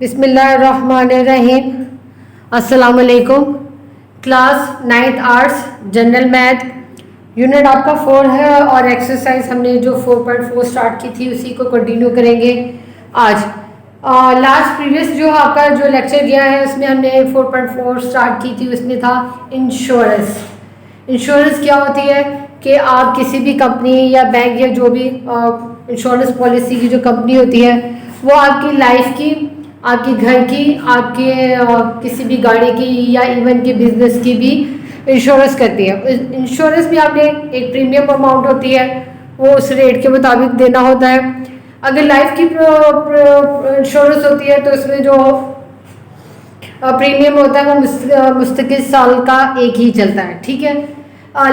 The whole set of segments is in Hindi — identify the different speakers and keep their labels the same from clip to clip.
Speaker 1: बिस्मिल्लाहिर्रहमानिर्रहीम। अस्सलाम वालेकुम। Class 9th arts general math unit आपका 4 है और एक्सरसाइज हमने जो 4.4 स्टार्ट की थी उसी को कंटिन्यू करेंगे आज। लास्ट प्रीवियस जो आपका जो लेक्चर गया है उसमें हमने 4.4 स्टार्ट की थी, उसमें था इंश्योरेंस। इंश्योरेंस क्या होती है कि आप किसी भी कंपनी या बैंक या जो भी इंश्योरेंस पॉलिसी की जो कंपनी होती है वो आपकी लाइफ की, आपके घर की, आपके किसी भी गाड़ी की या इवन के बिजनेस की भी इंश्योरेंस करती है। इंश्योरेंस भी आपने एक प्रीमियम अमाउंट होती है, वो उस रेट के मुताबिक देना होता है। अगर लाइफ की इंश्योरेंस होती है तो उसमें जो प्रीमियम होता है वो मुस्तकिल साल का एक ही चलता है, ठीक है।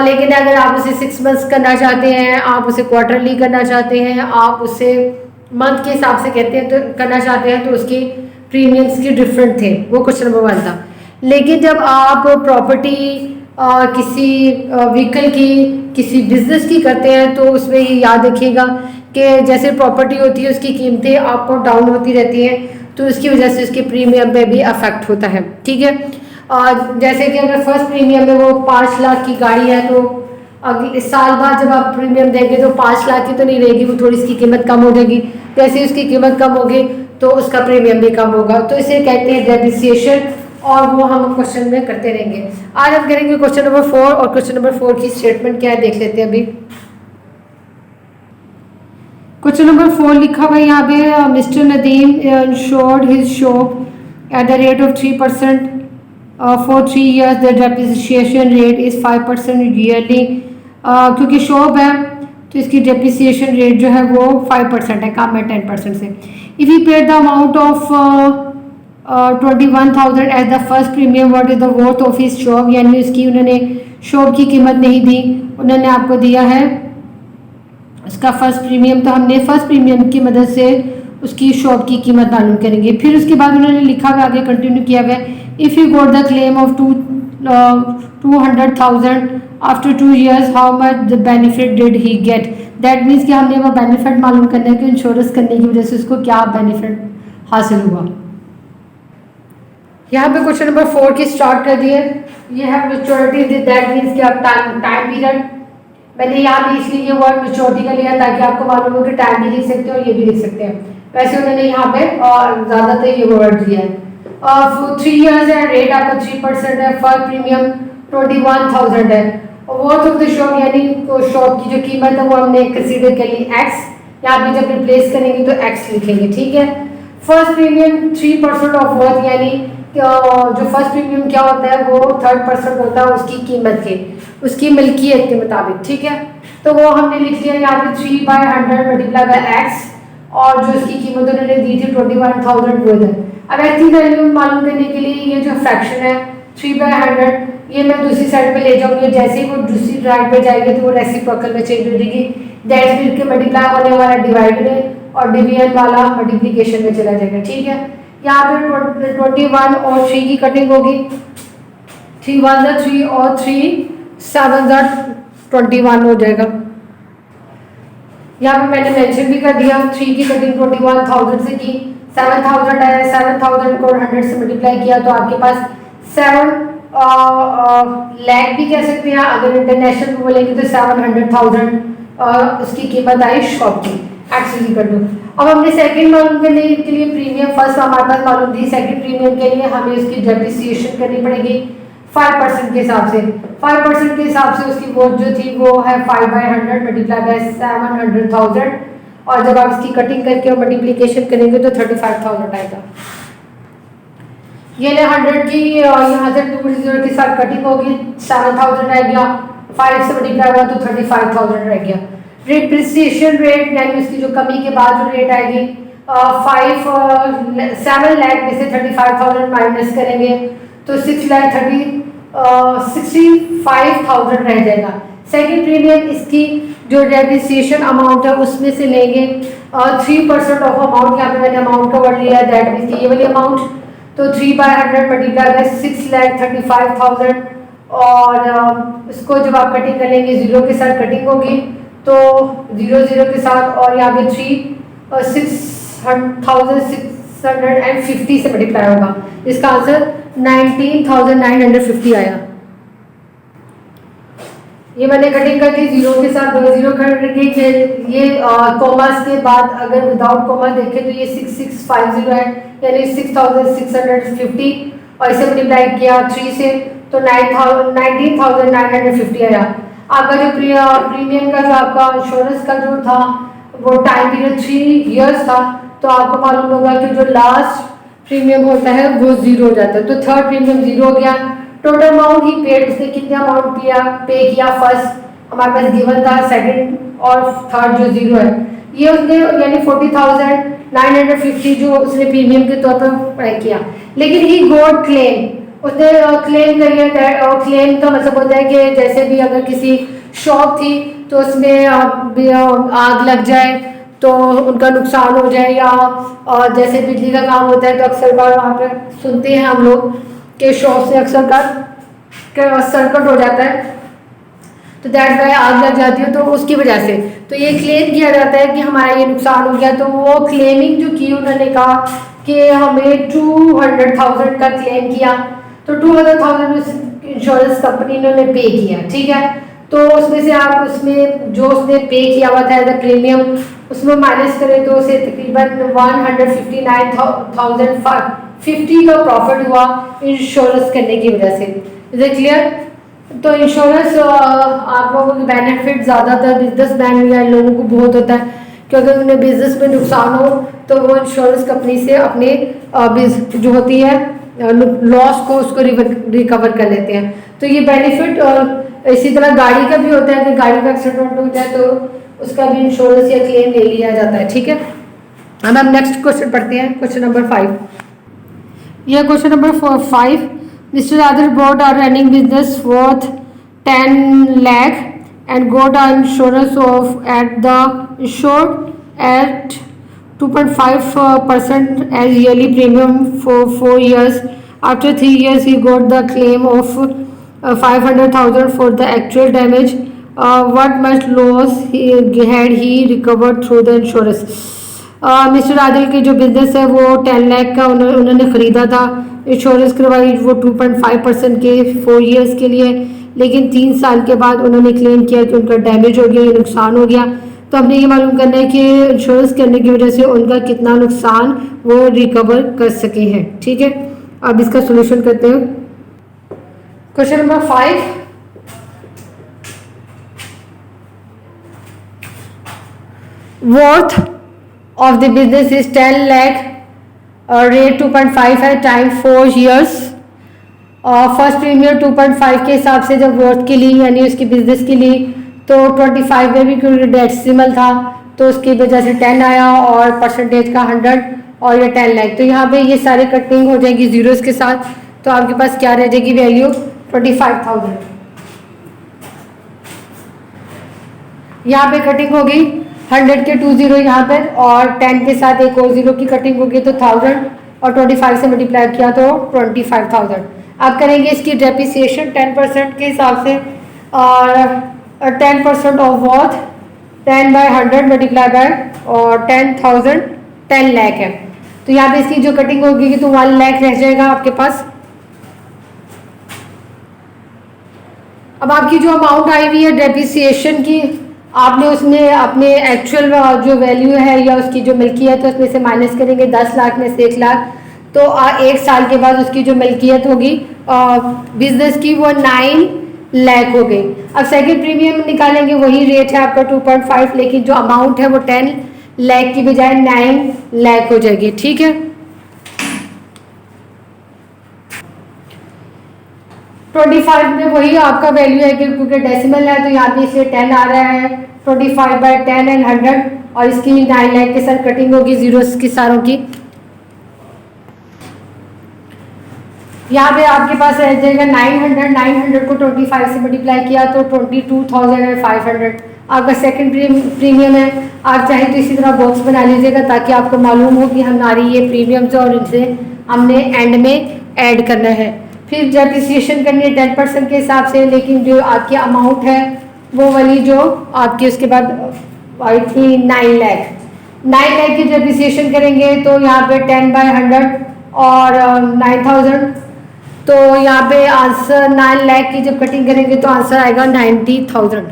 Speaker 1: लेकिन अगर आप उसे 6 मंथ्स करना चाहते हैं, आप उसे क्वार्टरली करना चाहते हैं, आप उसे मंथ के हिसाब से कहते हैं तो करना चाहते हैं, तो उसके प्रीमियम्स की डिफरेंट थे। वो क्वेश्चन नंबर 1 था। लेकिन जब आप प्रॉपर्टी किसी व्हीकल की, किसी बिजनेस की करते हैं तो उसमें ये याद रखिएगा कि जैसे प्रॉपर्टी होती है उसकी कीमतें अप और डाउन होती रहती हैं, तो इसकी वजह से उसके प्रीमियम पे भी अफेक्ट होता है, ठीक है। जैसे कि अगर फर्स्ट प्रीमियम में वो 5 लाख की गाड़ी है तो अगले साल बाद जब आप प्रीमियम देंगे तो 5 लाख की तो नहीं रहेगी, वो थोड़ी इसकी कीमत कम हो जाएगी। जैसे उसकी कीमत कम होगी तो उसका प्रीमियम भी कम होगा, तो इसे कहते हैं डेप्रिसिएशन, और वो हम क्वेश्चन में करते रहेंगे। आज हम करेंगे क्वेश्चन नंबर 4, और क्वेश्चन नंबर 4 की स्टेटमेंट क्या है देख लेते हैं अभी। क्वेश्चन नंबर 4 लिखा हुआ है यहाँ पे, mister Nadeem insured his shop at the rate of 3% for 3 years। The depreciation rate is 5% yearly. क्योंकि शॉप है तो इसकी डेप्रिसिएशन रेट जो है वो 5% है, कम है 10% से। If you paid the amount of 21,000 as the first premium, what is the worth of his shop, यानी उसकी उन्होंने शॉप की कीमत नहीं दी, उन्होंने आपको दिया है उसका फर्स्ट प्रीमियम, तो हमने फर्स्ट प्रीमियम की मदद से उसकी शॉप की कीमत मालूम करेंगे। फिर उसके बाद उन्होंने लिखा हुआ आगे कंटिन्यू किया हुआ है, if you got the claim of 200,000 after 2 years, how much the benefit did he get. That means कि हमने वो बेनिफिट मालूम करना है कि इंश्योरेंस करने की वजह से उसको क्या बेनिफिट हासिल हुआ। यहाँ पे क्वेश्चन नंबर 4 की स्टार्ट कर दिए। ये है मैच्योरिटी, दैट मीन्स कि आप टाइम पीरियड, मैंने यहाँ पे इसलिए ये वर्ड मैच्योरिटी का लिया ताकि आपको मालूम हो कि टाइम भी लिख सकते हैं और ये भी लिख सकते हैं। वैसे उन्होंने यहाँ पे और ज़्यादातर ये वर्ड दिया है। 3 years है, रेट आपका 3% है, फर्स्ट प्रीमियम 21,000 है, और वर्थ ऑफ द शॉप यानी शॉप की जो कीमत है वो हमने कंसीडर कर ली x। यहाँ पे जब रिप्लेस करेंगे तो x लिखेंगे, ठीक है। फर्स्ट प्रीमियम 3% ऑफ वर्थ, यानी जो फर्स्ट प्रीमियम क्या होता है वो 3% होता है उसकी कीमत के, उसकी मिल्कियत के मुताबिक, ठीक है। तो वो हमने लिख लिया यहाँ पे 3/100 मल्टीप्लाई बाय x, और जो उसकी कीमत उन्होंने दी थी 21,000 वो है। अब एक्चुअली वैल्यू मालूम करने के लिए ये जो फ्रैक्शन है 3/100 ये मैं दूसरी साइड पे ले जाऊंगी, जैसे ही वो दूसरी साइड पे जाएगी तो वो रेसिप्रोकल में चेंज हो जाएगी। दैट मीन्स के मल्टीप्लाई होने वाला डिवाइड में और डिवीजन वाला मल्टीप्लिकेशन में चला जाएगा, ठीक है। यहाँ पे 21 और 3 की कटिंग होगी, 3 1 3 और 3 7 21 हो जाएगा। यहाँ पे मैंने मेंशन भी कर दिया, 3 की कटिंग 21,000 से की, 7,000 है, 7,000 को 100 से मल्टीप्लाई किया तो आपके पास 7 लाख भी कह सकते हैं, अगर इंटरनेशनल बोलेंगे तो 700,000 उसकी कीमत आई शॉप की। एक्चुअली कर दो। अब हमने सेकंड मालूम करने के लिए प्रीमियम, फर्स्ट हमारे पास मालूम थी, सेकंड प्रीमियम के लिए हमें उसकी डेप्रिसिएशन करनी पड़ेगी 5% के हिसाब से। 5% के हिसाब से उसकी वोट जो थी वो है 5/100 मल्टीप्लाई बाय 700,000, और जब आप इसकी कटिंग करके और मल्टीप्लिकेशन करेंगे तो 35,000 आएगा। ये 100 की यहाँ से 2 के साथ कटिंग होगी, 7,000 रह गया, 5 से मल्टीप्लाई हुआ तो 35,000 रह गया। डेप्रिसिएशन रेट यानी उसकी जो कमी के बाद जो रेट आएगी 7 लाख में से 35,000 माइनस करेंगे तो 65,000 रह जाएगा। सेकंड प्रीमियम इसकी जो डेप्रिसिएशन अमाउंट है उसमें से लेंगे 3% ऑफ अमाउंट, यहाँ पे मैंने अमाउंट का वर्ड लिया है, दैट मीन्स ये वाली अमाउंट, तो 3/100 मल्टीप्लाई बाय 6,35,000, और इसको जब आप कटिंग कर लेंगे 0 के साथ कटिंग होगी तो 0 0 के साथ, और यहाँ पे 6,000 650 से मल्टीप्लाई होगा। इसका आंसर 19,950 आया। ये मैंने कटिंग कर दी जीरो के साथ, 2 जीरो करके। ये कॉमास के बाद अगर विदाउट कॉमा देखें तो ये 6650 है, यानी 6650, और इसे मल्टीप्लाई किया 3 से तो 19,950 आया। आपका जो प्रीमियम का जो आपका इंश्योरेंस का जो था वो टाइम पीरियड 3 इयर्स था, तो आपको मालूम होगा कि जो लास्ट प्रीमियम होता है वो जीरो हो जाता है। तो थर्ड प्रीमियम जीरो हो गया। टोटल अमाउंट ही पेड, उसने कितना अमाउंट पे किया, फर्स्ट हमारे पास गिवन था, सेकंड और थर्ड जो जीरो है ये उसने यानी 40,950 जो उसने प्रीमियम के तौर पर पे किया। लेकिन ही गॉट क्लेम, उसने क्लेम करिए। और क्लेम का मतलब होता है कि जैसे भी अगर किसी शॉप थी तो उसमें आग लग जाए तो उनका नुकसान हो जाए, या जैसे बिजली का काम होता है तो अक्सर बार वहाँ पे सुनते हैं हम लोग कि शॉप से अक्सर का सर्किट हो जाता है, तो दैट वाई आग लग जाती है, तो उसकी वजह से तो ये क्लेम किया जाता है कि हमारा ये नुकसान हो गया। तो वो क्लेमिंग जो की, उन्होंने कहा कि हमें 200,000 का क्लेम किया, तो 200,000 इंश्योरेंस कंपनी ने पे किया, ठीक है। तो उसमें से आप उसमें जो उसने पे किया हुआ था एज अ प्रीमियम, उसमें माइनस करें तो उसे तकरीबन 159,950 का प्रॉफिट हुआ इंश्योरेंस करने की वजह से। Is it clear? तो इंश्योरेंस आप लोगों को बेनिफिट ज़्यादातर बिजनेसमैन या लोगों को बहुत होता है कि अगर उन्हें बिजनेस में नुकसान हो तो वो इंश्योरेंस कंपनी से अपने जो होती है लॉस को उसको रिकवर कर लेते हैं। तो ये बेनिफिट, और इसी तरह गाड़ी का भी होता है कि गाड़ी का एक्सीडेंट हो जाए तो उसका भी इंश्योरेंस या क्लेम ले लिया जाता है, ठीक है। अब हम नेक्स्ट क्वेश्चन पढ़ते हैं, क्वेश्चन नंबर 5। यह question number 5, Mr. Adil bought a running business worth 10 lakh and got an insurance of at the insured at 2.5% as yearly premium for 4 years. After 3 years, he got the claim of 500,000 for the actual damage. What much loss had he recovered through the insurance? Mister Adil की जो बिजनेस है वो 10 लाख का उन्होंने ख़रीदा था, इंश्योरेंस करवाई वो 2.5% के 4 इयर्स के लिए, लेकिन 3 साल के बाद उन्होंने क्लेम किया कि उनका डैमेज हो गया, ये नुकसान हो गया। तो हमने ये मालूम करना है कि इंश्योरेंस करने की वजह से उनका कितना नुकसान वो रिकवर कर सके हैं, ठीक है। अब इसका सोल्यूशन करते हैं। Question number 5, worth of the business is 10 lakh और रेट 2.5 है, टाइम 4 years। और फर्स्ट प्रीमियम 2.5 के हिसाब से जब वर्थ के लिए यानी उसकी बिजनेस के लिए, तो 25 में भी क्योंकि डेसिमल था तो उसकी वजह से 10 आया, और परसेंटेज का 100 और ये 10 लाख। तो यहाँ पे ये सारे कटिंग हो जाएगी जीरोस के साथ, तो आपके पास क्या रह जाएगी वैल्यू 25,000। यहाँ पे कटिंग होगी 100 के 2 जीरो यहाँ पर, और 10 के साथ एक और जीरो की कटिंग होगी तो 1000, और 25 से मल्टीप्लाई किया तो 25,000। अब करेंगे इसकी डेप्रिसिएशन 10% के हिसाब से, और 10% ऑफ वर्थ 10/100 मल्टीप्लाई बाय और 10,000 10 लाख है। तो यहाँ पे इसकी जो कटिंग होगी तो 1 लाख रह जाएगा आपके पास। अब आपकी जो अमाउंट आई हुई है डेप्रिसिएशन की, आपने उसमें अपने एक्चुअल जो वैल्यू है या उसकी जो मिल्कियत है उसमें से माइनस करेंगे 10 लाख में से 1 लाख, तो 1 साल के बाद उसकी जो मिल्कियत होगी बिजनेस की वो 9 लाख हो गई। अब सेकंड प्रीमियम निकालेंगे, वही रेट है आपका 2.5, लेकिन जो अमाउंट है वो 10 लाख की बजाय 9 लाख हो जाएगी, ठीक है। 25 में वही आपका वैल्यू है कि क्योंकि डेसिमल है तो यहाँ पे इसलिए 10 आ रहा है, 25/10 एंड 100, और इसकी 9 लाख के साथ कटिंग होगी जीरोस की सारों की। यहाँ पे आपके पास रह जाएगा 900 को 25 से मल्टीप्लाई किया तो 22,500 आपका सेकंड प्रीमियम है। आप चाहे तो इसी तरह बॉक्स बना लीजिएगा ताकि आपको मालूम हो कि हमारी ये प्रीमियम्स और इनसे हमने एंड में ऐड करना है। फिर डेप्रिसिएशन करनी है 10% के हिसाब से, लेकिन जो आपकी अमाउंट है वो वाली जो आपकी उसके बाद आई थी 9 लाख, 9 लाख की डेप्रिसिएशन करेंगे तो यहाँ पे 10/100 और 9,000, तो यहाँ पे आंसर 9 लाख की जब कटिंग करेंगे तो आंसर आएगा 90,000।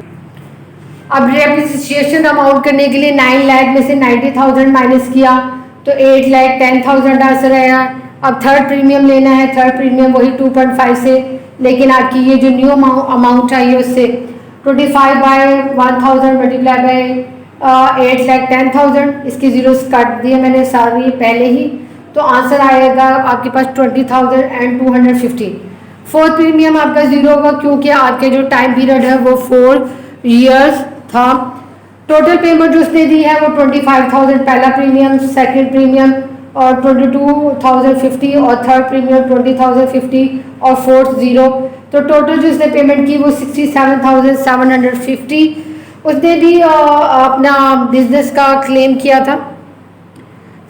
Speaker 1: अब डेप्रिसिएशन अमाउंट करने के लिए 9 लाख में से 90,000 माइनस किया तो 8,10,000 आंसर आया। अब थर्ड प्रीमियम लेना है, थर्ड प्रीमियम वही 2.5 से, लेकिन आपकी ये जो न्यू अमाउंट चाहिए उससे 25/1000 मल्टीप्लाई बाई 8,10,000, इसकी जीरोस काट दिए मैंने सारी पहले ही, तो आंसर आएगा आपके पास 20,250। फोर्थ प्रीमियम आपका जीरो होगा क्योंकि आपके जो टाइम पीरियड है वो 4 ईयर्स था। टोटल पेमेंट जो उसने दी है वो 25,000 पहला प्रीमियम, सेकंड प्रीमियम और 22,050 और थर्ड प्रीमियम 20,050 और फोर्थ जीरो, तो टोटल जो उसने पेमेंट की वो 67,750। उसने भी अपना बिजनेस का क्लेम किया था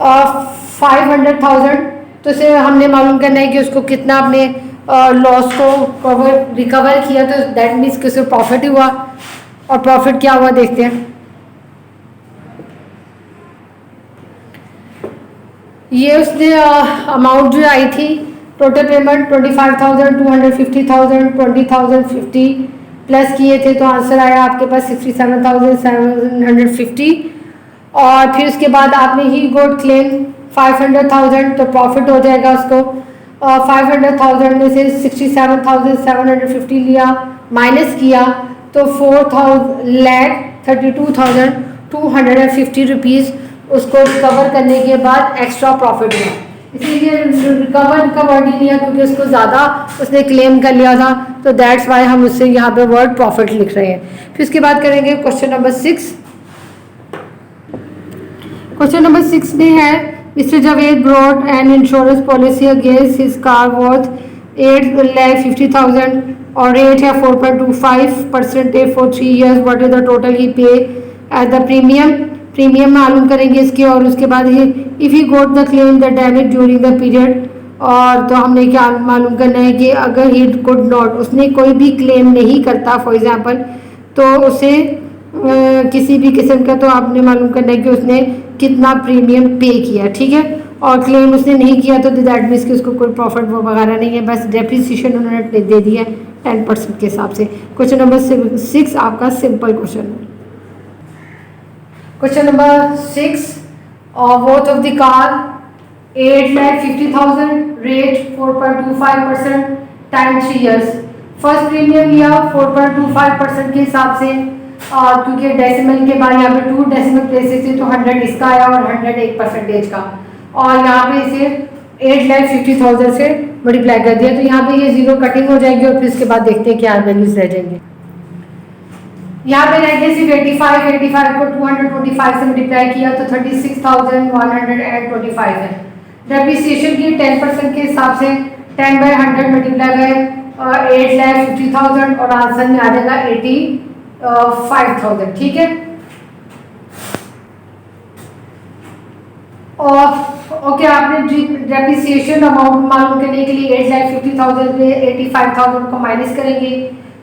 Speaker 1: 500,000, तो उसे हमने मालूम करना है कि उसको कितना अपने लॉस को रिकवर किया, तो दैट मीन्स कि उसे प्रॉफिट हुआ, और प्रॉफिट क्या हुआ देखते हैं। ये उसने अमाउंट जो आई थी टोटल पेमेंट 25,000, 250,000, 20,050 प्लस किए थे तो आंसर आया आपके पास 67,750। और फिर उसके बाद आपने ही गोट क्लेम 500,000, तो प्रॉफिट हो जाएगा उसको 500,000 में से 67,750 लिया माइनस किया तो 4,32,250 रुपीज़ उसको रिकवर करने के बाद एक्स्ट्रा प्रॉफिट हुआ। इसीलिए रिकवर का वर्ड ही लिया क्योंकि उसको ज़्यादा उसने क्लेम कर लिया था, तो दैट्स वाई हम उससे यहाँ पे वर्ड प्रॉफिट लिख रहे हैं। फिर उसके बाद करेंगे क्वेश्चन नंबर 6। क्वेश्चन नंबर 6 में है mister Javed brought an insurance policy against his car worth 8,50,000 और रेट है 4.25% for 3 years। What is the total he pay as the premium मालूम करेंगे इसके, और उसके बाद ही if he got the claim the damage during the period, और तो हमने क्या मालूम करना है कि अगर ही कुड नॉट उसने कोई भी क्लेम नहीं करता फॉर एग्जांपल, तो उसे किसी भी किस्म का, तो आपने मालूम करना है कि उसने कितना प्रीमियम पे किया, ठीक है। और क्लेम उसने नहीं किया तो दैट मीन्स कि उसको कोई प्रॉफिट वगैरह नहीं है, बस डेप्रिसिएशन उन्होंने दे दिया 10% के हिसाब से। क्वेश्चन नंबर 6 आपका सिंपल क्वेश्चन है। Question number 6, worth of the car 8,50,000, rate 4.25% time 3 years। First premium लिया 4.25% के हिसाब से, क्योंकि डेसिमल के बाद यहाँ पे 2 डेसिमल प्लेसेस थे तो 100 इसका आया और 100 एक परसेंटेज का, और यहाँ पे इसे 8,50,000 से मल्टीप्लाई कर दिया, तो यहाँ पे ये जीरो कटिंग हो जाएगी और फिर इसके बाद देखते हैं क्या वैल्यूज रह जाएंगे। यहाँ पे रह गए सिर्फ 85 को 225 से मल्टीप्लाई किया तो 36,125 है। डेप्रिसिएशन की 10% के हिसाब से 10/100 मल्टीप्लाई बाय 8,50,000 और आंसर में आ जाएगा 85,000, ठीक है। और ओके, आपने डेप्रिसिएशन अमाउंट मालूम करने के लिए 8,50,000 में 85,000 को माइनस करेंगे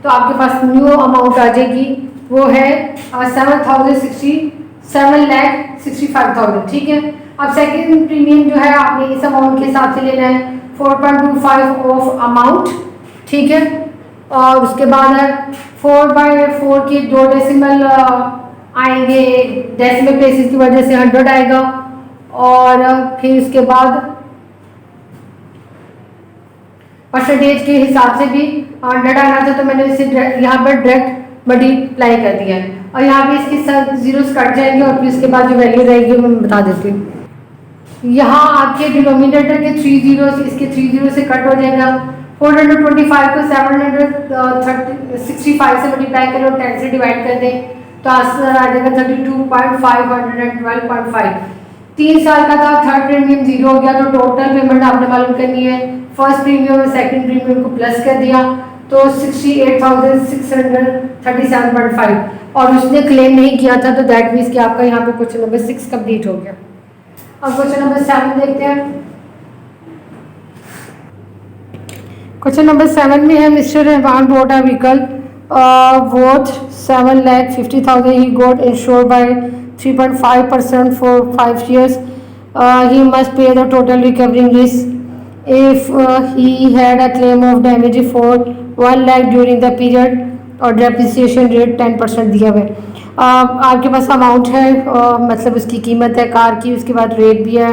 Speaker 1: तो आपके पास न्यू अमाउंट आ जाएगी, वो है 7,65,000, ठीक है। अब सेकंड प्रीमियम जो है आपने इस अमाउंट के हिसाब से लेना है 4.25 ऑफ अमाउंट, ठीक है। और उसके बाद 4/4 की 2 डेसिमल आएंगे, डेसिमल प्लेसेस की वजह से 100 आएगा, और फिर उसके बाद परसेंटेज के हिसाब से भी 100 आना था तो मैंने इसे यहाँ पर डायरेक्ट मल्टीप्लाई कर दिया है, और यहाँ पे इसके साथ जीरोस कट जाएंगे और फिर इसके बाद जो वैल्यू रहेगी वो मैं बता देती हूँ। यहाँ आपके डिनोमिनेटर के 3 जीरोस इसके 3 जीरो से कट हो जाएगा। 425 को 765 से मल्टीप्लाई करें और 10 से डिवाइड कर दें तो आंसर आ जाएगा 32,512.5। 3 साल का था, थर्ड प्रीमियम जीरो हो गया, तो टोटल पेमेंट आपने मालूम करनी है। फर्स्ट प्रीमियम और सेकंड प्रीमियम को प्लस कर दिया तो 68,637.5, और उसने क्लेम नहीं किया था तो दैट मीन्स कि आपका यहाँ पे क्वेश्चन नंबर 6 कंप्लीट हो गया। अब क्वेश्चन नंबर 7 देखते हैं। क्वेश्चन नंबर 7 में है mister Rahman bought a vehicle worth 7,50,000 he got insured by 3.5% for 5 years. He must pay the total recovering risk if he had a claim of damage for 1 lakh during the period, और डेप्रिसिएशन रेट 10% दिया हुआ है। आपके पास अमाउंट है, मतलब उसकी कीमत है कार की, उसके बाद रेट भी है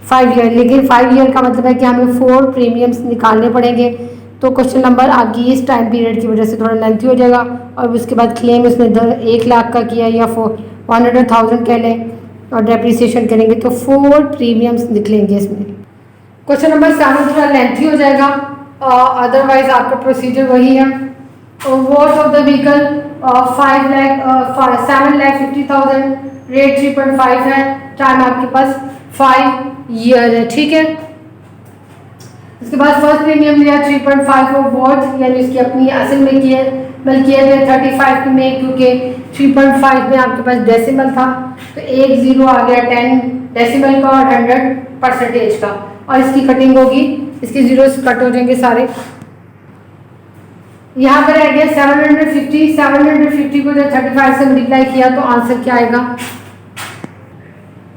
Speaker 1: 5 ईयर, लेकिन 5 ईयर का मतलब है कि हमें 4 प्रीमियम्स निकालने पड़ेंगे। तो क्वेश्चन नंबर आपकी इस टाइम पीरियड की वजह से थोड़ा लेंथी हो जाएगा, और उसके बाद क्लेम उसने 1 लाख का किया या 100,000 कह लें, और डेप्रिसिएशन करेंगे तो 4 प्रीमियम्स निकलेंगे इसमें। क्वेश्चन नंबर 7 थोड़ा लेंथी हो जाएगा, अदरवाइज आपका प्रोसीजर वही है। Worth of the vehicle 7,50,000, rate 3.5 है, टाइम आपके पास 5 ईयर है, ठीक है। इसके बाद फर्स्ट प्रीमियम लिया 3.5 ऑफ वर्थ, यानी इसकी अपनी असल में मलकियत है 35 में, क्योंकि 3.5 में आपके पास डेसिमल था, तो एक जीरो आ गया 10 डेसिमल का और 100 परसेंटेज का, और इसकी कटिंग होगी, इसके जीरोस कट हो जाएंगे सारे। यहाँ पर आ गया 750 को जब 35 से मल्टीप्लाई किया तो आंसर क्या आएगा?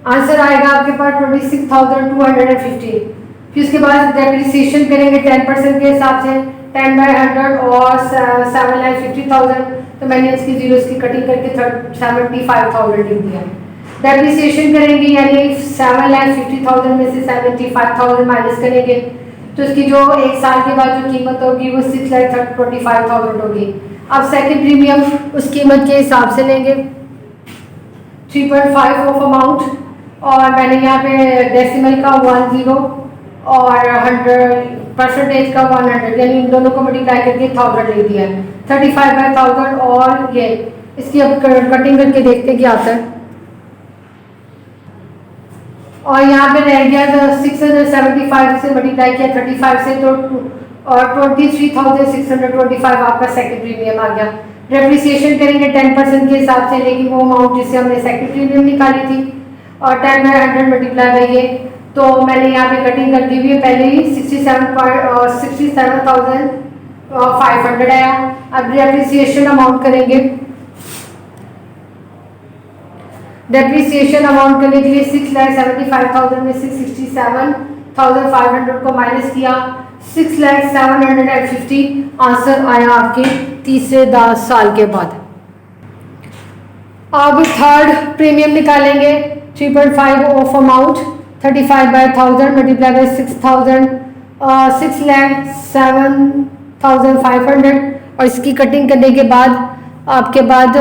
Speaker 1: आंसर आएगा आपके पास 26,250। फिर उसके बाद डेप्रिसिएशन करेंगे 10% के हिसाब से, 10/100 और 7,50,000, तो मैंने इसकी जीरोस की कटिंग करके 75,000 लिख दिया। डेप्रिसिएशन करेंगे यानी 7,50,000 में से 75,000 माइनस करेंगे, तो इसकी जो 1 साल के बाद जो कीमत होगी वो 6,25,000 होगी। अब सेकंड प्रीमियम उस कीमत के हिसाब से लेंगे 3.5 ऑफ अमाउंट, और मैंने यहाँ पे डेसिमल का 10 और 100 परसेंटेज का 100, यानी इन दोनों को मल्टीप्लाई करके 1000 ले दिया है, 35/1000। और ये इसकी अब कटिंग करके देखते हैं क्या आता है, और यहाँ पे रह गया 675 से मल्टीप्लाई किया 35 से, तो और 23,625 आपका सेकंड प्रीमियम आ गया। डेप्रिसिएशन करेंगे 10% के हिसाब से, लेकिन वो अमाउंट जिससे हमने सेकंड प्रीमियम निकाली थी, और 10/100 मल्टीप्लाई बाई ये, तो मैंने यहाँ पे कटिंग कर दी हुई है पहले ही 67,500 आया। अब डेप्रिसिएशन अमाउंट करेंगे, डेप्रिसिएशन अमाउंट करने के लिए 6,75,000 में से 67,500 को माइनस किया, 6,750 आंसर आया आपके तीसरे 10 साल के बाद। अब थर्ड प्रीमियम निकालेंगे 3.5 ऑफ अमाउंट 35/1000 मल्टीप्लाई बाई 6,07,500, और इसकी कटिंग करने के बाद आपके बाद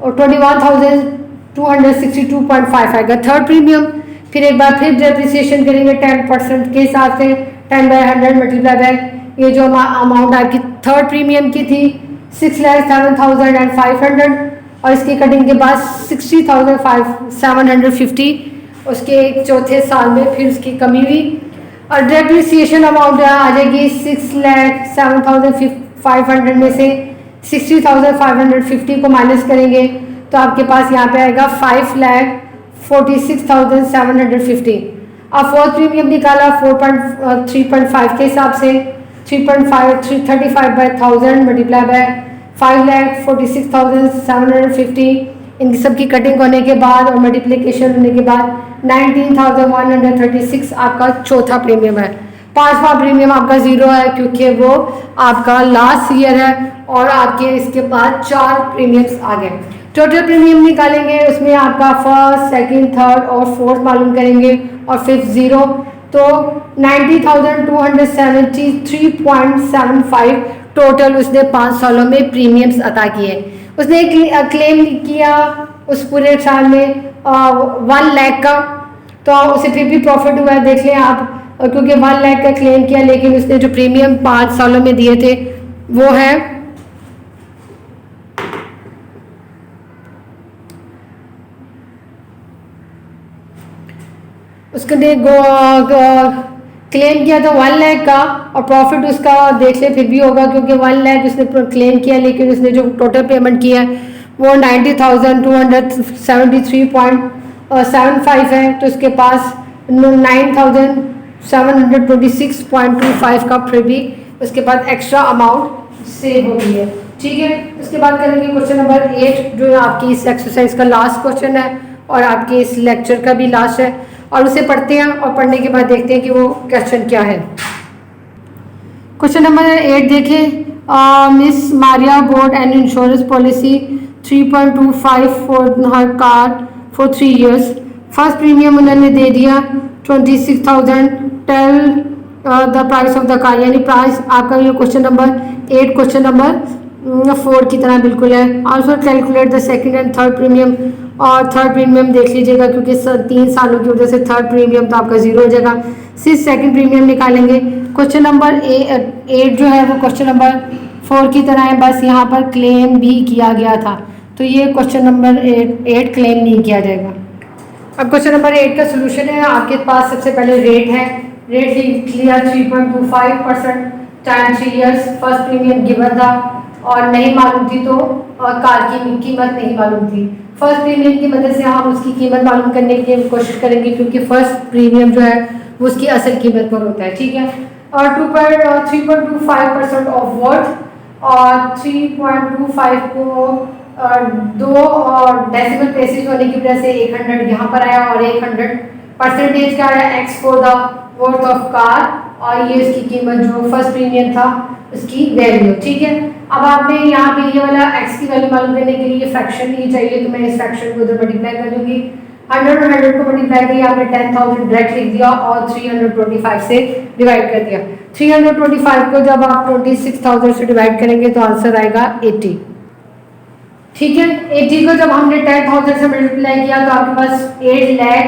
Speaker 1: 21,262.5 आएगा थर्ड प्रीमियम। फिर एक बार फिर डेप्रिसिएशन करेंगे 10% के हिसाब से, 10/100 मल्टीप्लाई बाई ये जो अमाउंट आपकी थर्ड प्रीमियम की थी 6,07,500, और इसकी कटिंग के बाद 60,750 उसके एक चौथे साल में फिर उसकी कमी हुई, और डेप्रिसिएशन अमाउंट आ जाएगी 6,07,500 में से 60,550 को माइनस करेंगे, तो आपके पास यहाँ पे आएगा 5,46,750। अब फोर्थ प्रीमियम निकाला 3.5 के हिसाब से, 35/1000 मल्टीप्लाई बाय 5,46,750, इन सब की कटिंग होने के बाद और मल्टीप्लिकेशन होने के बाद 19,136 आपका चौथा प्रीमियम है। पांचवा प्रीमियम आपका जीरो है क्योंकि वो आपका लास्ट ईयर है, और आपके इसके बाद 4 प्रीमियम्स आ गए। टोटल प्रीमियम निकालेंगे, उसमें आपका फर्स्ट, सेकंड, थर्ड और फोर्थ मालूम करेंगे, और फिफ्थ जीरो, तो 90,273.75 टोटल उसने 5 सालों में प्रीमियम्स अता किए। उसने क्लेम किया उस पूरे साल में 1 लाख का, तो उसे फिर भी प्रॉफिट हुआ है, देख लें आप, क्योंकि 1 लाख का क्लेम किया, लेकिन उसने जो प्रीमियम 5 सालों में दिए थे वो है उसने क्लेम किया था 1 लाख का, और प्रॉफिट उसका देख ले फिर भी होगा क्योंकि 1 लाख उसने क्लेम किया, लेकिन उसने जो टोटल पेमेंट किया है वो 90,273.75 है, तो उसके पास 9,726.25 का फिर भी उसके पास एक्स्ट्रा अमाउंट सेव हो गई है। ठीक है। उसके बाद करेंगे क्वेश्चन नंबर 8 जो आपकी इस एक्सरसाइज का लास्ट क्वेश्चन है और आपके इस लेक्चर का भी लास्ट है, और उसे पढ़ते हैं और पढ़ने के बाद देखते हैं कि वो क्वेश्चन क्या है। क्वेश्चन नंबर 8 देखिए, miss Maria bought an insurance policy 3.25 for her car for 3 years। First premium उन्होंने दे दिया 26,000। Tell the price of the car, यानी प्राइस आपका ये क्वेश्चन नंबर 8 क्वेश्चन नंबर 4 की तरह बिल्कुल है। Also calculate the second and third premium, और थर्ड प्रीमियम देख लीजिएगा क्योंकि 3 सालों की वजह से थर्ड प्रीमियम तो आपका 0 हो जाएगा। सिर्फ सेकंड प्रीमियम निकालेंगे। क्वेश्चन नंबर 8 जो है वो क्वेश्चन नंबर 4 की तरह है, बस यहाँ पर क्लेम भी किया गया था, तो ये क्वेश्चन नंबर 8 क्लेम नहीं किया जाएगा। अब क्वेश्चन नंबर 8 का सोल्यूशन है, आपके पास सबसे पहले रेट है, रेट लिख लिया 3.25% time 3 years। First premium given था और नहीं मालूम थी, तो कार की कीमत नहीं मालूम थी। फर्स्ट प्रीमियम की मदद से हम उसकी कीमत मालूम करने की कोशिश करेंगे क्योंकि फर्स्ट प्रीमियम जो है वो उसकी असल कीमत पर होता है, ठीक है। और 3.25% ऑफ वर्थ, और 3.25 को 2 और डेसिमल प्लेसेस होने की वजह से 100 यहाँ पर आया, और 100% का आया x for the worth of car, और ये उसकी कीमत जो फर्स्ट प्रीमियम था उसकी वैल्यू, ठीक है। अब आपने यहाँ पे ये वाला एक्स की वैल्यू मालूम करने के लिए फ्रैक्शन नहीं चाहिए, तो मैं इस फ्रैक्शन को उधर मल्टीप्लाई कर दूंगी। 100 और 100 को मल्टीप्लाई किया, आपने 10,000 डायरेक्ट लिख दिया और 325 से डिवाइड कर दिया। 325 को जब आप 26,000 से डिवाइड करेंगे तो आंसर आएगा 80, ठीक है। 80 को जब हमने 10,000 से मल्टीप्लाई किया तो आपके पास 8 लाख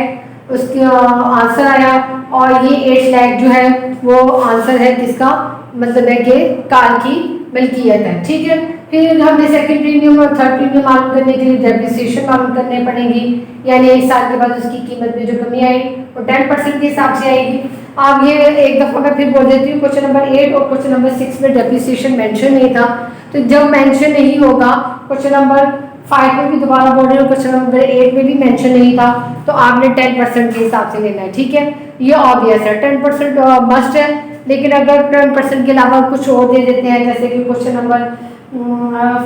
Speaker 1: उसका आंसर आया, और ये 8 लाख जो है वो आंसर है किसका, मतलब है कि कार की मिल्कियत है, ठीक है। फिर हमें सेकंड प्रीमियम और थर्ड प्रीमियम मालूम करने के लिए डेप्रिसिएशन मालूम करने पड़ेगी, यानी 1 साल के बाद उसकी कीमत में जो कमी आई वो 10% के हिसाब से आएगी। आप ये एक दफ़ा मैं फिर बोल देती हूँ, क्वेश्चन नंबर 8 और क्वेश्चन नंबर 6 में डेप्रिसिएशन मेंशन नहीं था, तो जब मेंशन नहीं होगा क्वेश्चन नंबर 5 में भी दोबारा बोल रही हूँ, क्वेश्चन नंबर 8 में भी मेंशन नहीं था, तो आपने 10% के हिसाब से लेना है, ठीक है। ये ऑब्वियस है, 10% मस्ट है, लेकिन अगर 10% के अलावा कुछ और दे देते हैं, जैसे कि क्वेश्चन नंबर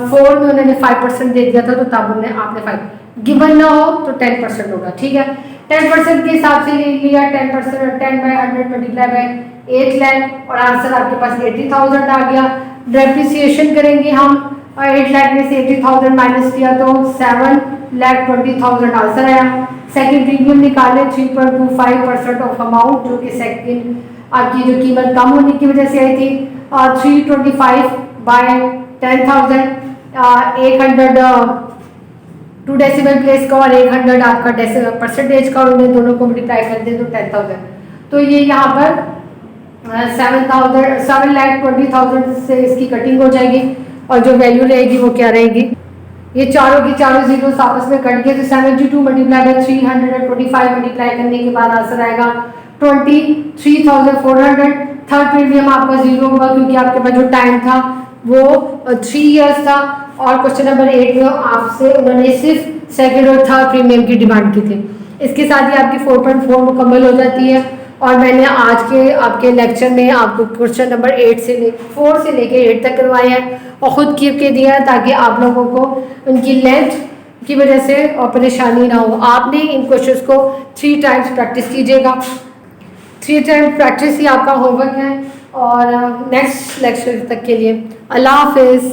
Speaker 1: 4 में उन्होंने 5% दे दिया था, तो तब आपने 5 गिवन ना हो तो 10% होगा, ठीक है। 10% के हिसाब से ले लिया, 10% 10/100 मल्टीप्लाई बाय 8 लाख, और आंसर आपके पास 80,000 आ गया। डेप्रिसिएशन करेंगे हम, 8 लाख में से 80,000 माइनस किया तो 7,20,000 आंसर आया। सेकंड प्रीमियम निकाले 3.25% ऑफ अमाउंट, जो कि सेकंड आपकी जो कीमत कम होने की वजह से आई थी, और 325 बाय 10,000, 100 2 डेसिमल प्लेस का और 100 आपका परसेंटेज का, उन्हें दोनों को मल्टीप्लाई कर दें तो 10,000, तो ये यहाँ पर 7,20,000 से इसकी कटिंग हो जाएगी, और जो वैल्यू रहेगी वो क्या रहेगी, ये चारों की चारों जीरोस आपस में कट गए, तो 72 मल्टीप्लाई बाय 325 मल्टीप्लाई करने के बाद आंसर आएगा 23,400। थर्ड प्रीमियम आपका 0 होगा क्योंकि आपके पास जो टाइम था वो 3 years था, और क्वेश्चन नंबर 8 में आपसे उन्होंने सिर्फ सेकंड और थर्ड प्रीमियम की डिमांड की थी। इसके साथ ही आपकी 4.4 मुकम्मल हो जाती है, और मैंने आज के आपके लेक्चर में आपको क्वेश्चन नंबर 4 से लेके 8 तक करवाए हैं और ख़ुद करके दिया है, ताकि आप लोगों को उनकी लेंथ की वजह से और परेशानी ना हो। आपने इन क्वेश्चंस को 3 टाइम्स प्रैक्टिस कीजिएगा, 3 टाइम प्रैक्टिस ही आपका होमवर्क है। और नेक्स्ट लेक्चर तक के लिए अल्लाह हाफिज़।